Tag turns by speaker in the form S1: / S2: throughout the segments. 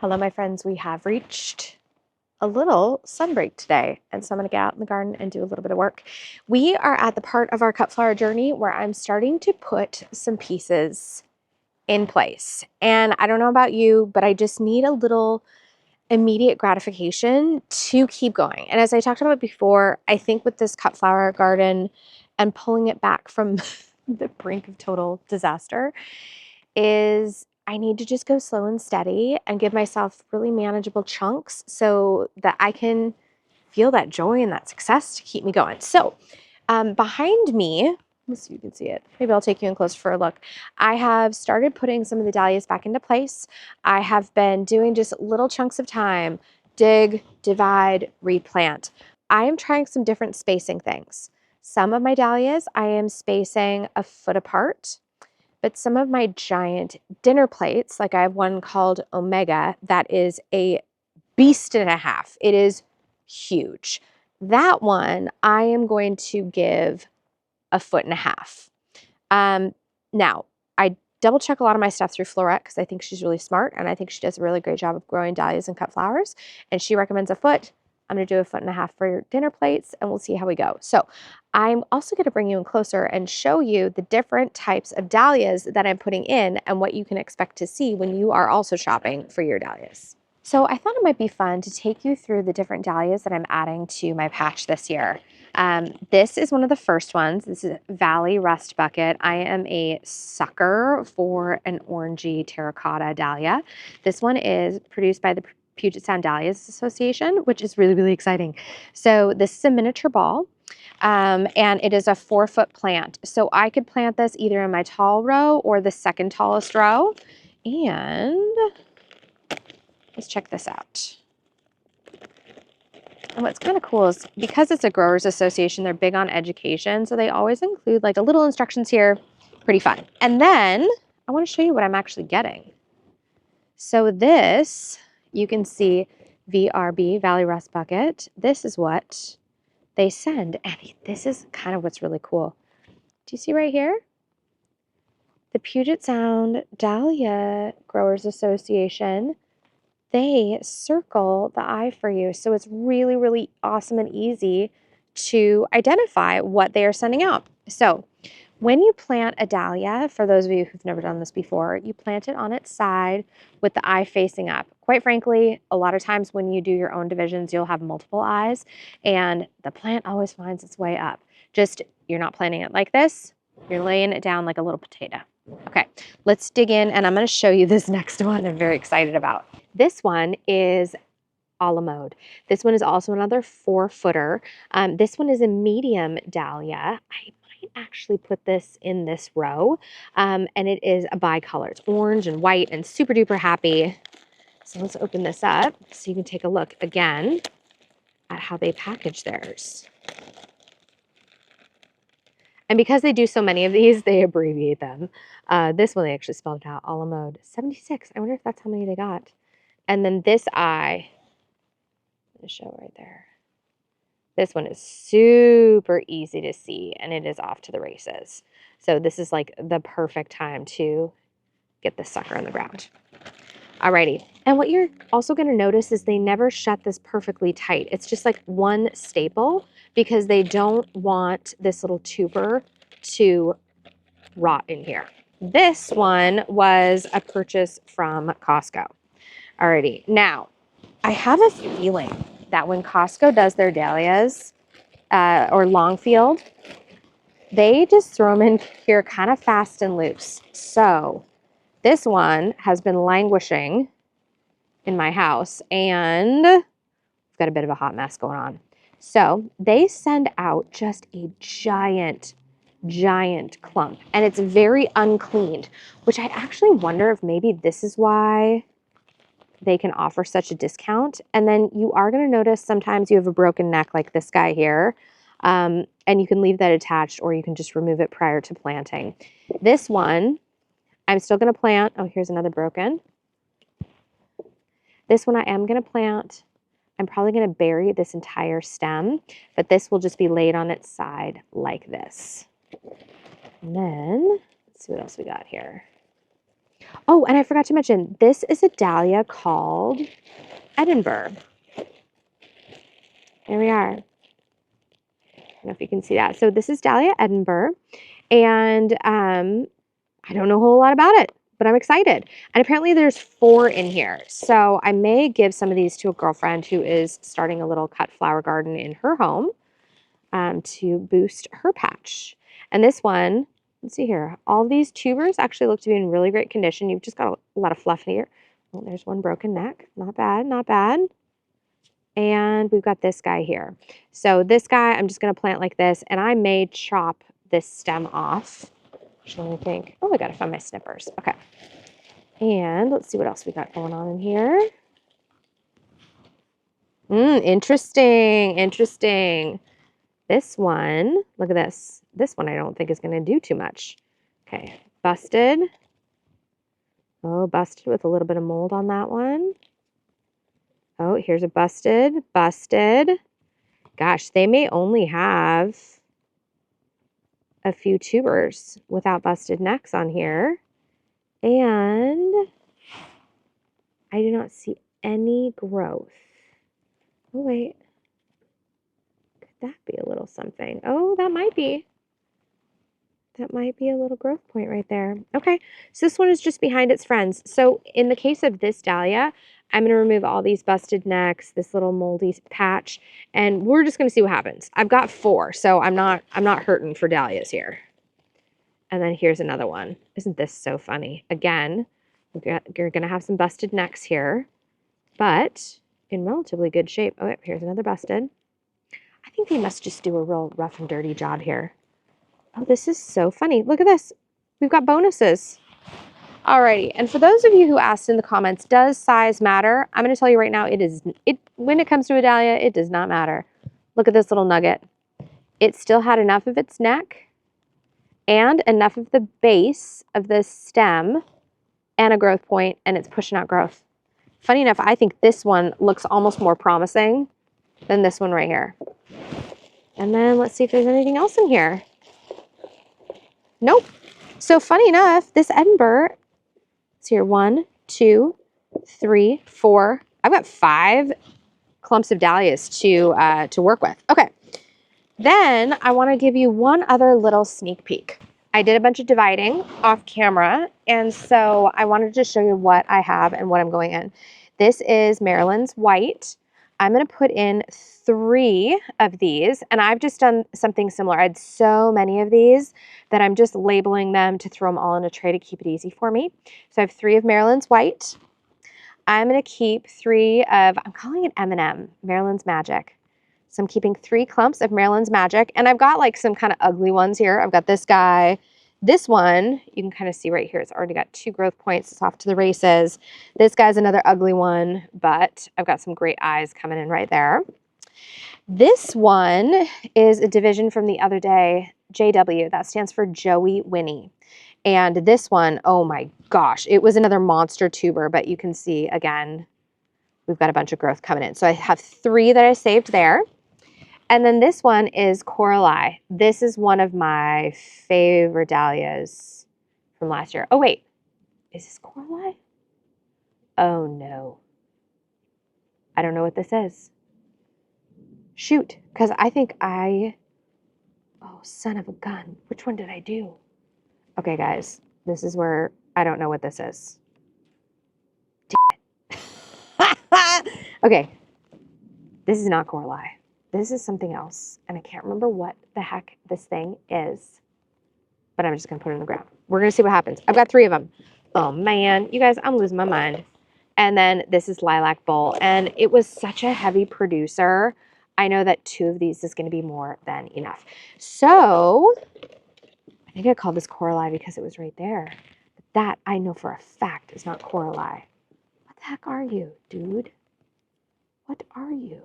S1: Hello, my friends. We have reached a little sun break today, and so I'm going to get out in the garden and do a little bit of work. We are at the part of our cut flower journey where I'm starting to put some pieces in place. And I don't know about you, but I just need a little immediate gratification to keep going. And as I talked about before, I think with this cut flower garden and pulling it back from the brink of total disaster is I need to just go slow and steady and give myself really manageable chunks so that I can feel that joy and that success to keep me going. So behind me, let's see if you can see it. Maybe I'll take you in close for a look. I have started putting some of the dahlias back into place. I have been doing just little chunks of time, dig, divide, replant. I am trying some different spacing things. Some of my dahlias I am spacing a foot apart. But some of my giant dinner plates, like I have one called Omega, that is a beast and a half. It is huge. That one I am going to give a foot and a half. Now, I double check a lot of my stuff through Florette because I think she's really smart and I think she does a really great job of growing dahlias and cut flowers. And she recommends a foot. I'm going to do a foot and a half for dinner plates and we'll see how we go. So I'm also going to bring you in closer and show you the different types of dahlias that I'm putting in and what you can expect to see when you are also shopping for your dahlias. So I thought it might be fun to take you through the different dahlias that I'm adding to my patch this year. This is one of the first ones. This is Valley Rust Bucket. I am a sucker for an orangey terracotta dahlia. This one is produced by the Puget Sound Dahlias Association, which is really, really exciting. So this is a miniature ball. And it is a 4-foot plant. So I could plant this either in my tall row or the second tallest row. And let's check this out. And what's kind of cool is because it's a growers association, they're big on education. So they always include like a little instructions here. Pretty fun. And then I want to show you what I'm actually getting. So this, you can see VRB, Valley Rust Bucket. This is what they send. And this is kind of what's really cool. Do you see right here? The Puget Sound Dahlia Growers Association, they circle the eye for you. So it's really, really awesome and easy to identify what they are sending out. So when you plant a dahlia, for those of you who've never done this before, you plant it on its side with the eye facing up. Quite frankly, a lot of times when you do your own divisions, you'll have multiple eyes and the plant always finds its way up. Just, you're not planting it like this. You're laying it down like a little potato. Okay, let's dig in and I'm going to show you this next one I'm very excited about. This one is a la mode. This one is also another 4-footer. This one is a medium dahlia. I might actually put this in this row. And it is a bicolor. It's orange and white and super duper happy. So let's open this up so you can take a look again at how they package theirs. And because they do so many of these, they abbreviate them. This one, they actually spelled it out, a la mode 76. I wonder if that's how many they got. And then this eye, I'm going to show right there. This one is super easy to see and it is off to the races. So this is like the perfect time to get this sucker on the ground. Alrighty. And what you're also going to notice is they never shut this perfectly tight. It's just like one staple because they don't want this little tuber to rot in here. This one was a purchase from Costco. Alrighty. Now, I have a feeling that when Costco does their dahlias or Longfield, they just throw them in here kind of fast and loose. So this one has been languishing in my house and I've got a bit of a hot mess going on. So they send out just a giant clump and it's very uncleaned, which I actually wonder if maybe this is why they can offer such a discount. And then you are going to notice sometimes you have a broken neck like this guy here. And you can leave that attached or you can just remove it prior to planting. This one, I'm still going to plant. Oh, here's another broken. This one I am going to plant. I'm probably going to bury this entire stem, but this will just be laid on its side like this. And then, let's see what else we got here. Oh, and I forgot to mention, this is a dahlia called Edinburgh. There we are. I don't know if you can see that. So this is Dahlia Edinburgh, and I don't know a whole lot about it, but I'm excited. And apparently there's 4 in here. So I may give some of these to a girlfriend who is starting a little cut flower garden in her home to boost her patch. And this one, let's see here, all these tubers actually look to be in really great condition. You've just got a lot of fluff here. Oh, there's one broken neck. Not bad, not bad. And we've got this guy here. So this guy, I'm just going to plant like this, and I may chop this stem off. Actually, let me think. Oh, I got to find my snippers. Okay. And let's see what else we got going on in here. Interesting, interesting. This one, look at this. This one I don't think is going to do too much. Okay, busted. Oh, busted with a little bit of mold on that one. Oh, here's a busted, busted. Gosh, they may only have a few tubers without busted necks on here. And I do not see any growth. Oh, wait. Could that be a little something? Oh, that might be. That might be a little growth point right there. Okay, so this one is just behind its friends. So in the case of this dahlia, I'm going to remove all these busted necks, this little moldy patch, and we're just going to see what happens. I've got 4, so I'm not hurting for dahlias here. And then here's another one. Isn't this so funny? Again, you're going to have some busted necks here, but in relatively good shape. Oh, here's another busted. I think they must just do a real rough and dirty job here. Oh, this is so funny. Look at this. We've got bonuses. Alrighty, and for those of you who asked in the comments, does size matter? I'm going to tell you right now, when it comes to a dahlia, it does not matter. Look at this little nugget. It still had enough of its neck and enough of the base of the stem and a growth point, and it's pushing out growth. Funny enough, I think this one looks almost more promising than this one right here. And then let's see if there's anything else in here. Nope. So funny enough, this Edinburgh, it's here 1, 2, 3, 4. I've got 5 clumps of dahlias to work with. Okay. Then I want to give you one other little sneak peek. I did a bunch of dividing off camera, and so I wanted to show you what I have and what I'm going in. This is Maryland's White. I'm going to put in 3 of these, and I've just done something similar. I had so many of these that I'm just labeling them to throw them all in a tray to keep it easy for me. So I have 3 of Maryland's White. I'm going to keep 3 of, I'm calling it M&M, Maryland's Magic. So I'm keeping 3 clumps of Maryland's Magic, and I've got like some kind of ugly ones here. I've got this guy. This one, you can kind of see right here, it's already got 2 growth points. It's off to the races. This guy's another ugly one, but I've got some great eyes coming in right there. This one is a division from the other day, JW. That stands for Joey Winnie. And this one, oh my gosh, it was another monster tuber, but you can see, again, we've got a bunch of growth coming in. So I have 3 that I saved there. And then this one is Coralie. This is one of my favorite dahlias from last year. Oh, wait. Is this Coralie? Oh, no. I don't know what this is. Shoot, because I think oh, son of a gun. Which one did I do? Okay, guys, this is where I don't know what this is. Okay, this is not Coralie. This is something else, and I can't remember what the heck this thing is, but I'm just going to put it in the ground. We're going to see what happens. I've got 3 of them. Oh, man. You guys, I'm losing my mind. And then this is Lilac Bowl, and it was such a heavy producer. I know that 2 of these is going to be more than enough. So I think I called this Coralie because it was right there. But that I know for a fact is not Coralie. What the heck are you, dude? What are you?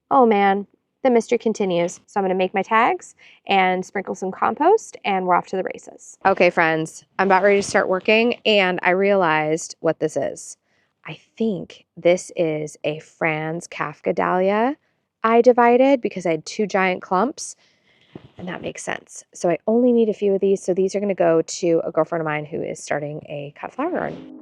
S1: Oh man, the mystery continues. So I'm going to make my tags and sprinkle some compost, and we're off to the races. Okay, friends, I'm about ready to start working, and I realized what this is. I think this is a Franz Kafka dahlia I divided because I had 2 giant clumps. and that makes sense. So I only need a few of these. So these are going to go to a girlfriend of mine who is starting a cut flower garden.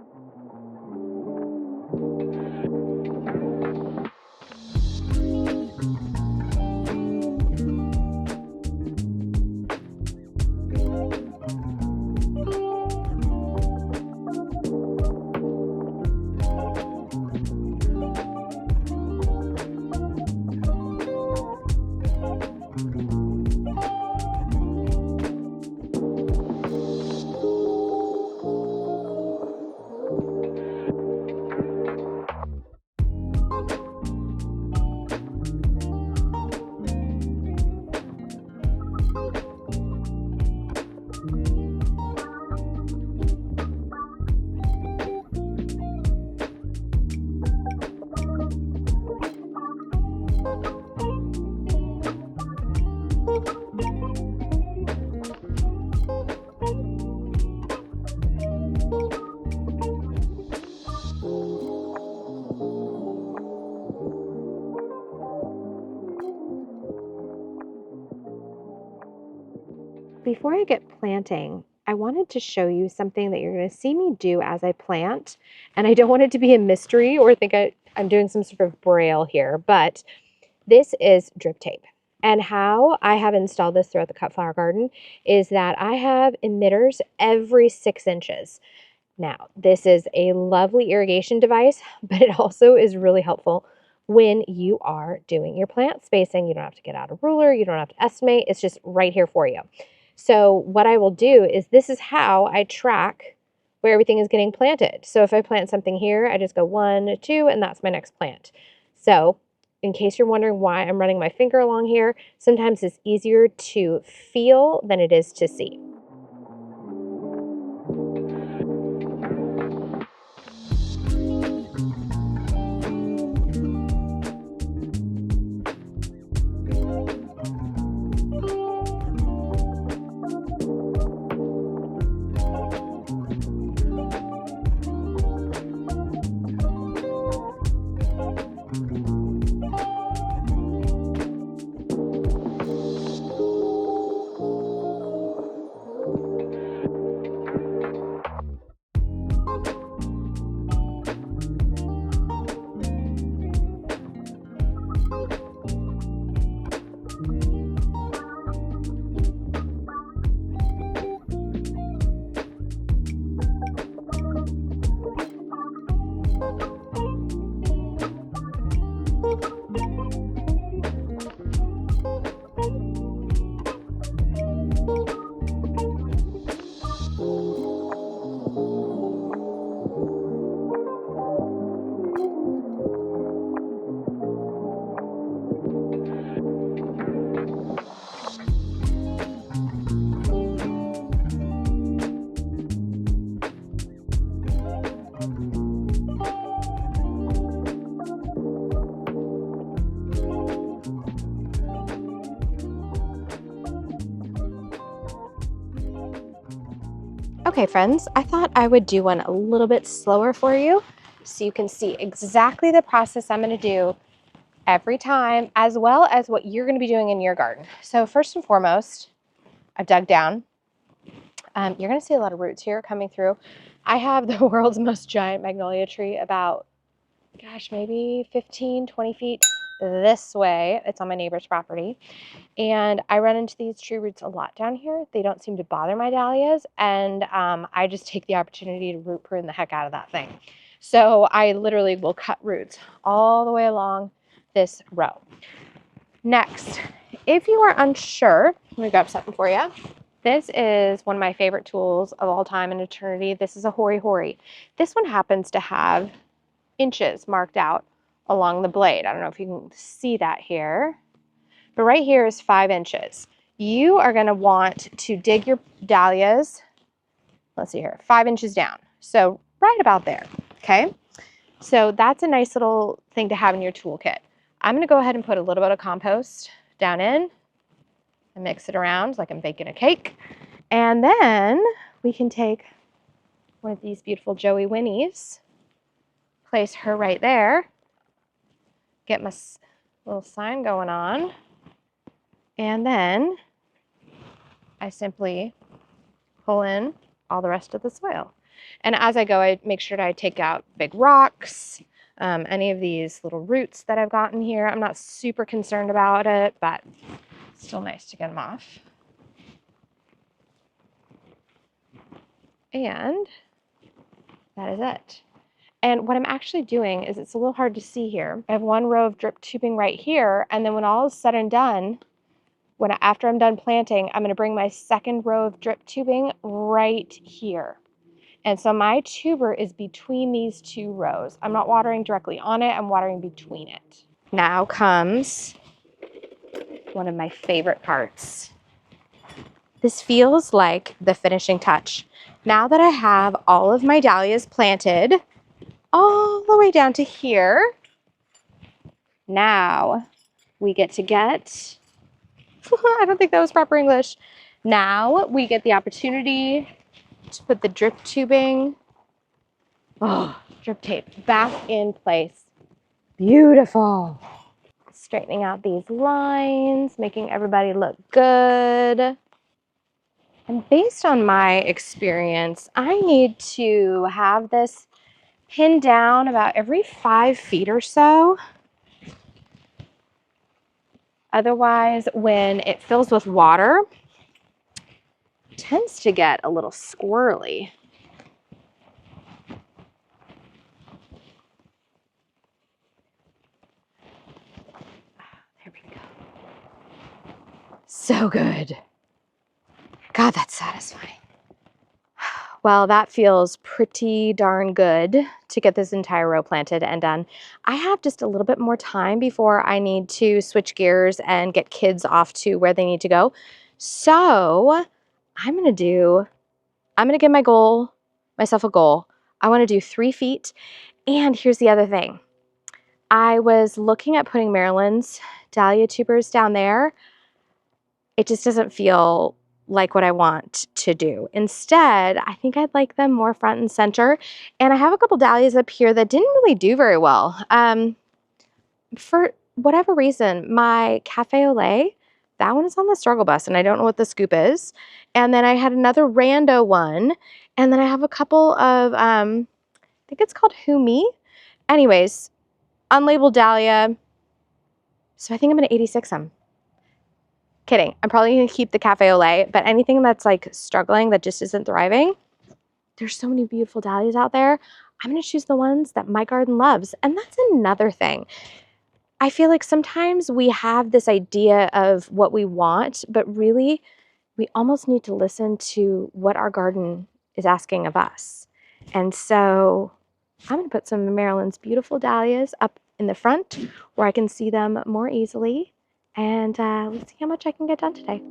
S1: Before I get planting, I wanted to show you something that you're going to see me do as I plant. And I don't want it to be a mystery or think I'm doing some sort of braille here, but this is drip tape. And how I have installed this throughout the cut flower garden is that I have emitters every 6 inches. Now, this is a lovely irrigation device, but it also is really helpful when you are doing your plant spacing. You don't have to get out a ruler, you don't have to estimate, it's just right here for you. So what I will do is this is how I track where everything is getting planted. So if I plant something here, I just go 1, 2, and that's my next plant. So in case you're wondering why I'm running my finger along here, sometimes it's easier to feel than it is to see. Okay, friends, I thought I would do one a little bit slower for you so you can see exactly the process I'm going to do every time, as well as what you're going to be doing in your garden. So first and foremost, I've dug down. You're going to see a lot of roots here coming through. I have the world's most giant magnolia tree about, gosh, maybe 15, 20 feet this way. It's on my neighbor's property. And I run into these tree roots a lot down here. They don't seem to bother my dahlias. And I just take the opportunity to root prune the heck out of that thing. So I literally will cut roots all the way along this row. Next, if you are unsure, let me grab something for you. This is one of my favorite tools of all time and eternity. This is a hori hori. This one happens to have inches marked out along the blade. I don't know if you can see that here, but right here is 5 inches. You are going to want to dig your dahlias, let's see here, 5 inches down. So right about there, okay? So that's a nice little thing to have in your toolkit. I'm going to go ahead and put a little bit of compost down in and mix it around like I'm baking a cake. And then we can take one of these beautiful Joey Winnies, place her right there, get my little sign going on, and then I simply pull in all the rest of the soil. And as I go, I make sure I take out big rocks, any of these little roots that I've gotten here. I'm not super concerned about it, but it's still nice to get them off. And that is it. And what I'm actually doing is, it's a little hard to see here. I have one row of drip tubing right here, and then when all is said and done, after I'm done planting, I'm gonna bring my second row of drip tubing right here. And so my tuber is between these two rows. I'm not watering directly on it, I'm watering between it. Now comes one of my favorite parts. This feels like the finishing touch. Now that I have all of my dahlias planted, all the way down to here, now we get I don't think that was proper English. Now we get the opportunity to put the drip tubing, drip tape, back in place. Beautiful. Straightening out these lines, making everybody look good. And based on my experience, I need to have this pinned down about every 5 feet or so. Otherwise, when it fills with water, it tends to get a little squirrely. There we go. So good. God, that's satisfying. Well, that feels pretty darn good to get this entire row planted and done. I have just a little bit more time before I need to switch gears and get kids off to where they need to go. So I'm gonna give myself a goal. I wanna do 3 feet. And here's the other thing. I was looking at putting Maryland's Dahlia tubers down there. It just doesn't feel like what I want to do. Instead, I think I'd like them more front and center. And I have a couple dahlias up here that didn't really do very well. For whatever reason, my cafe au lait, that one is on the struggle bus, and I don't know what the scoop is. And then I had another rando one, and then I have a couple of, I think it's called Who Me. Anyways, unlabeled dahlia. So I think I'm gonna 86 them. Kidding. I'm probably going to keep the cafe au lait, but anything that's like struggling, that just isn't thriving, there's so many beautiful dahlias out there. I'm going to choose the ones that my garden loves. And that's another thing. I feel like sometimes we have this idea of what we want, but really we almost need to listen to what our garden is asking of us. And so I'm going to put some of Maryland's beautiful dahlias up in the front where I can see them more easily. And let's see how much I can get done today.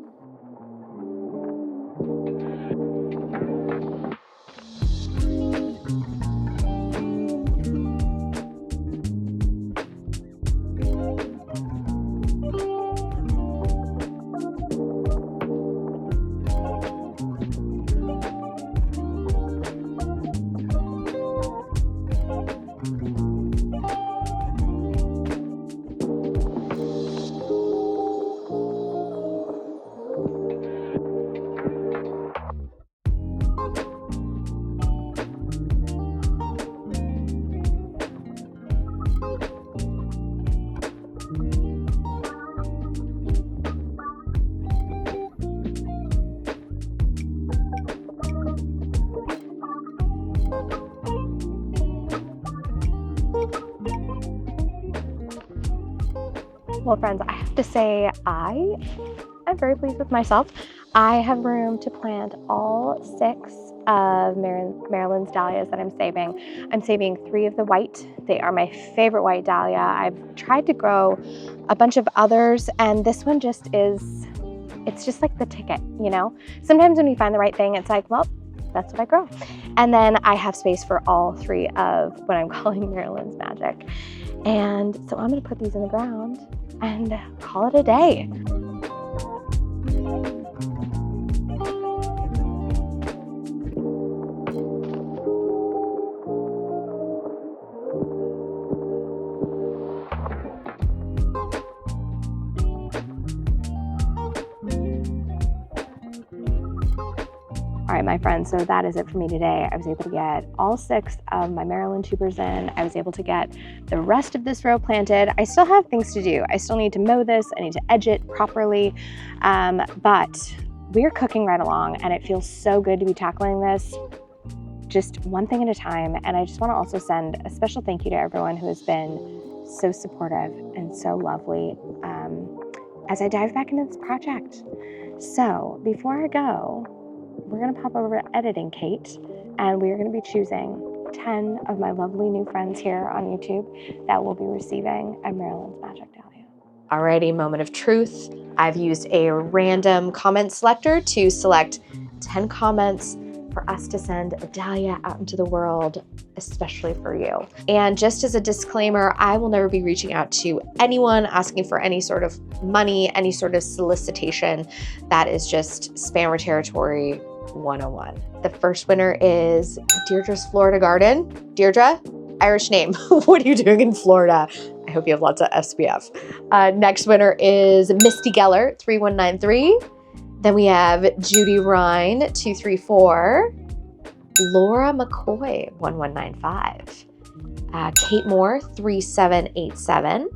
S1: Well, friends, I have to say I'm very pleased with myself. I have room to plant all 6 of Maryland's dahlias that I'm saving. I'm saving 3 of the white. They are my favorite white dahlia. I've tried to grow a bunch of others, and this one it's just like the ticket, you know? Sometimes when you find the right thing, it's like, well, that's what I grow. And then I have space for all 3 of what I'm calling Maryland's Magic. And so I'm gonna put these in the ground and call it a day. All right, my friends, so that is it for me today. I was able to get all 6 of my Maryland tubers in. I was able to get the rest of this row planted. I still have things to do. I still need to mow this. I need to edge it properly, but we're cooking right along, and it feels so good to be tackling this just one thing at a time. And I just want to also send a special thank you to everyone who has been so supportive and so lovely as I dive back into this project. So before I go, we're gonna pop over to editing, Kate, and we're gonna be choosing 10 of my lovely new friends here on YouTube that will be receiving a Maryland's Magic Dahlia. Alrighty, moment of truth. I've used a random comment selector to select 10 comments for us to send a dahlia out into the world, especially for you. And just as a disclaimer, I will never be reaching out to anyone asking for any sort of money, any sort of solicitation. That is just spammer territory 101. The first winner is Deirdre's Florida Garden. Deirdre, Irish name. What are you doing in Florida? I hope you have lots of SPF. Next winner is Misty Geller, 3193. Then we have Judy Rhine, 234. Laura McCoy, 1195. Kate Moore, 3787.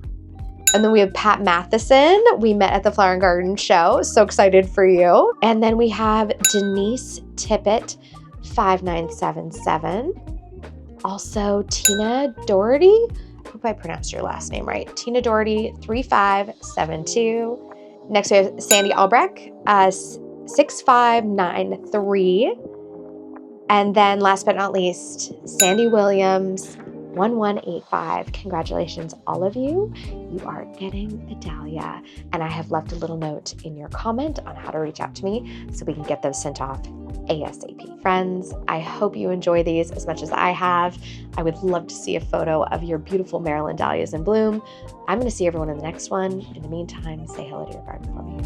S1: And then we have Pat Matheson. We met at the Flower and Garden show. So excited for you. And then we have Denise Tippett, 5977. Also Tina Doherty. I hope I pronounced your last name right. Tina Doherty, 3572. Next we have Sandy Albrecht, 6593. And then last but not least, Sandy Williams, 1185. Congratulations, all of you. You are getting the dahlia. And I have left a little note in your comment on how to reach out to me so we can get those sent off ASAP. Friends, I hope you enjoy these as much as I have. I would love to see a photo of your beautiful Maryland dahlias in bloom. I'm going to see everyone in the next one. In the meantime, say hello to your garden for me.